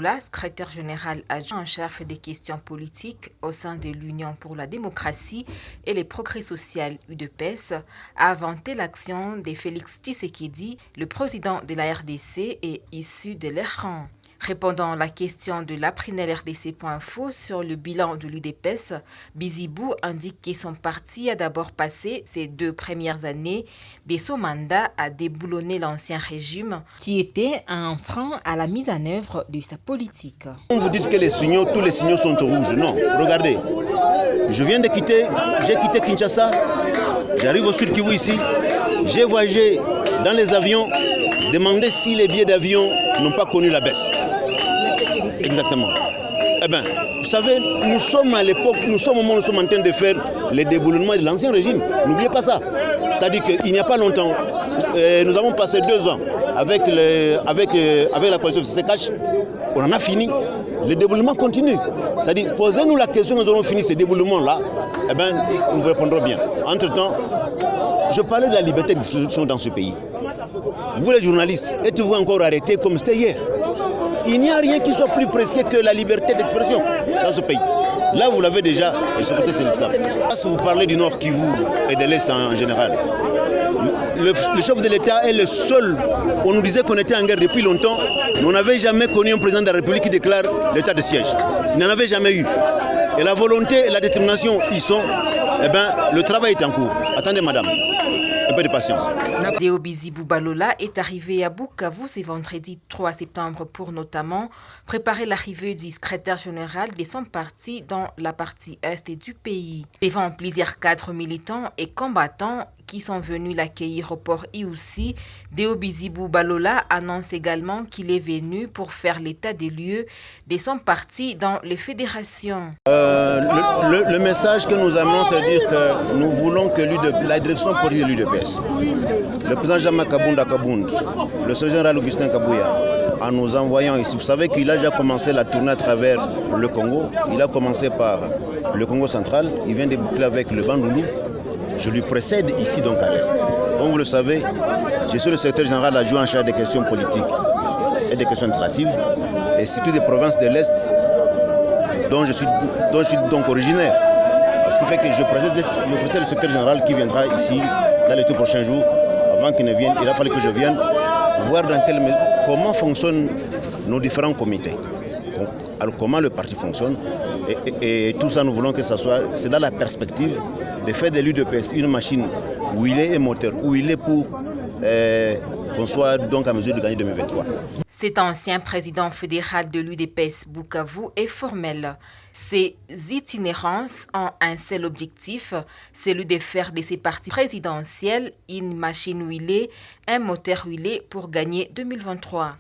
Balola, secrétaire général adjoint en charge des questions politiques au sein de l'Union pour la démocratie et les progrès sociaux UDPS, a vanté l'action de Félix Tshisekedi, le président de la RDC et issu de leur rang. Répondant à la question de l'Aprinel RDC.info sur le bilan de l'UDPS, Bizibou indique que son parti a d'abord passé ces 2 premières années de son mandat à déboulonner l'ancien régime qui était un frein à la mise en œuvre de sa politique. Vous dites que tous les signaux sont rouges. Non, regardez, j'ai quitté Kinshasa, j'arrive au Sud Kivu ici, j'ai voyagé dans les avions, demandé si les billets d'avion n'ont pas connu la baisse. Exactement. Eh bien, vous savez, nous sommes à l'époque, nous sommes au moment où nous sommes en train de faire les déboulements de l'ancien régime. N'oubliez pas ça. C'est-à-dire qu'il n'y a pas longtemps, nous avons passé 2 ans avec la coalition CCCH, on en a fini. Le déboulement continue. C'est-à-dire, posez-nous la question, nous aurons fini ces déboulements-là, eh bien, nous vous répondrons bien. Entre-temps, je parlais de la liberté d'expression dans ce pays. Vous les journalistes, êtes-vous encore arrêtés comme c'était hier? Il n'y a rien qui soit plus précieux que la liberté d'expression dans ce pays. Là, vous l'avez déjà, et ce côté, c'est l'État. Si vous parlez du Nord Kivu et de l'Est en général, le chef de l'État est le seul. On nous disait qu'on était en guerre depuis longtemps, mais on n'avait jamais connu un président de la République qui déclare l'état de siège. Il n'en avait jamais eu. Et la volonté et la détermination y sont. Eh bien, le travail est en cours. Attendez, madame. Un peu de patience. Deo Bizibou Balola est arrivé à Bukavu ce vendredi 3 septembre pour notamment préparer l'arrivée du secrétaire général de son parti dans la partie est du pays. Devant plusieurs cadres militants et combattants qui sont venus l'accueillir au port Iousi, Deo Bizibou Balola annonce également qu'il est venu pour faire l'état des lieux de son parti dans les fédérations. Le message que nous amenons, c'est de dire que nous voulons que la direction politique de l'UDPS, le président Jean-Marc Kabunda, le secrétaire général Augustin Kabouya, en nous envoyant ici, vous savez qu'il a déjà commencé la tournée à travers le Congo. Il a commencé par le Congo central, il vient de boucler avec le Bandundu. Je lui précède ici donc à l'Est. Comme vous le savez, je suis le secrétaire général adjoint en charge des questions politiques et des questions administratives, et surtout des provinces de l'Est dont je suis donc originaire. Ce qui fait que je précède le secrétaire général qui viendra ici dans les tout prochains jours. Avant qu'il ne vienne, il a fallu que je vienne voir comment fonctionnent nos différents comités. Alors comment le parti fonctionne, et tout ça nous voulons que ça soit, c'est dans la perspective de faire de l'UDPS une machine où il est moteur, où il est pour qu'on soit donc à mesure de gagner 2023. Cet ancien président fédéral de l'UDPS Bukavu est formel. Ses itinérances ont un seul objectif, celui de faire de ces partis présidentiels une machine huilée, un moteur huilé pour gagner 2023.